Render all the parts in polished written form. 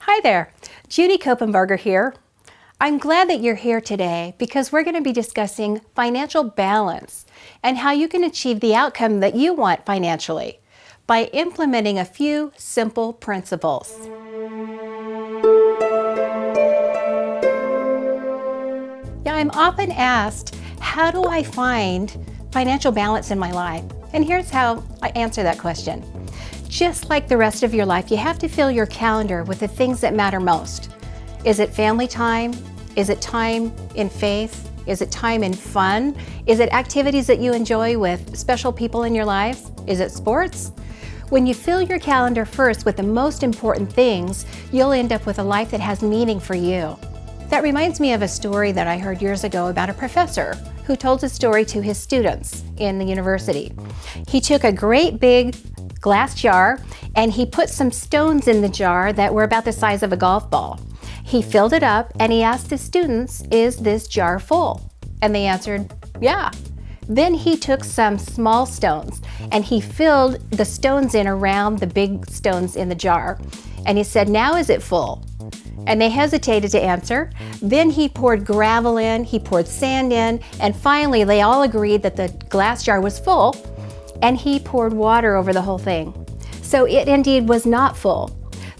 Hi there, Judy Copenbarger here. I'm glad that you're here today because we're going to be discussing financial balance and how you can achieve the outcome that you want financially by implementing a few simple principles. Yeah, I'm often asked, how do I find financial balance in my life? And here's how I answer that question. Just like the rest of your life, you have to fill your calendar with the things that matter most. Is it family time? Is it time in faith? Is it time in fun? Is it activities that you enjoy with special people in your lives? Is it sports? When you fill your calendar first with the most important things, you'll end up with a life that has meaning for you. That reminds me of a story that I heard years ago about a professor who told a story to his students in the university. He took a great big glass jar and he put some stones in the jar that were about the size of a golf ball. He filled it up and he asked the students, "Is this jar full?" And they answered, "Yeah." Then he took some small stones and he filled the stones in around the big stones in the jar. And he said, "Now is it full?" And they hesitated to answer. Then he poured gravel in, he poured sand in, and finally they all agreed that the glass jar was full, and he poured water over the whole thing. So it indeed was not full.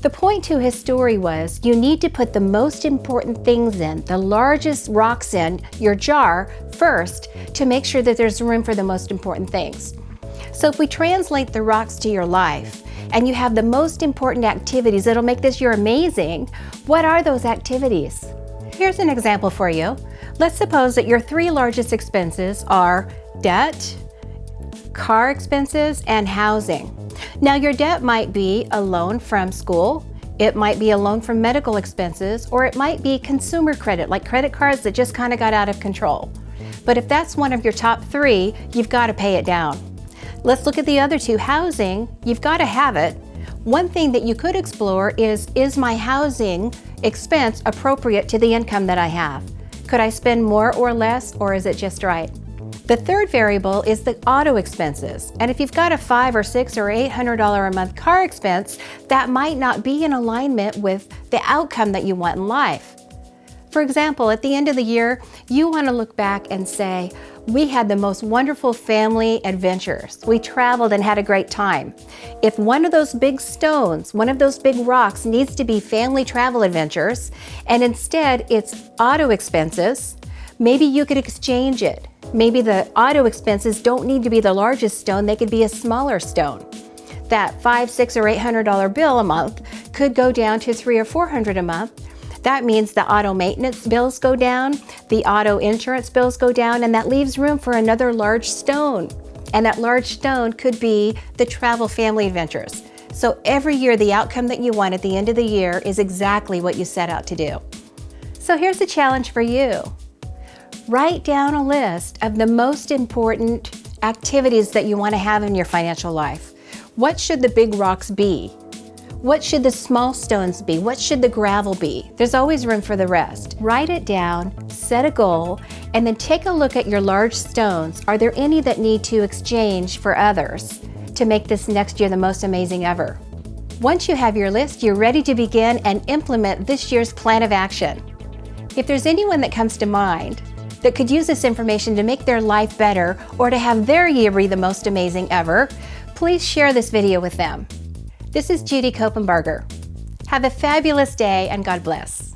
The point to his story was, you need to put the most important things in, the largest rocks in your jar first to make sure that there's room for the most important things. So if we translate the rocks to your life, and you have the most important activities that'll make this year amazing, what are those activities? Here's an example for you. Let's suppose that your three largest expenses are debt, car expenses, and housing. Now your debt might be a loan from school, it might be a loan from medical expenses, or it might be consumer credit, like credit cards that just kind of got out of control. But if that's one of your top three, you've got to pay it down. Let's look at the other two. Housing, you've got to have it. One thing that you could explore is my housing expense appropriate to the income that I have? Could I spend more or less, or is it just right? The third variable is the auto expenses. And if you've got a $500 or $600 or $800 a month car expense, that might not be in alignment with the outcome that you want in life. For example, at the end of the year, you want to look back and say, we had the most wonderful family adventures. We traveled and had a great time. If one of those big stones, one of those big rocks needs to be family travel adventures, and instead it's auto expenses, maybe you could exchange it. Maybe the auto expenses don't need to be the largest stone, they could be a smaller stone. That $500, $600, or $800 bill a month could go down to $300 or $400 a month. That means the auto maintenance bills go down, the auto insurance bills go down, and that leaves room for another large stone. And that large stone could be the travel family adventures. So every year, the outcome that you want at the end of the year is exactly what you set out to do. So here's the challenge for you. Write down a list of the most important activities that you want to have in your financial life. What should the big rocks be? What should the small stones be? What should the gravel be? There's always room for the rest. Write it down, set a goal, and then take a look at your large stones. Are there any that need to exchange for others to make this next year the most amazing ever? Once you have your list, you're ready to begin and implement this year's plan of action. If there's anyone that comes to mind that could use this information to make their life better or to have their year be the most amazing ever, please share this video with them. This is Judy Copenbarger. Have a fabulous day and God bless.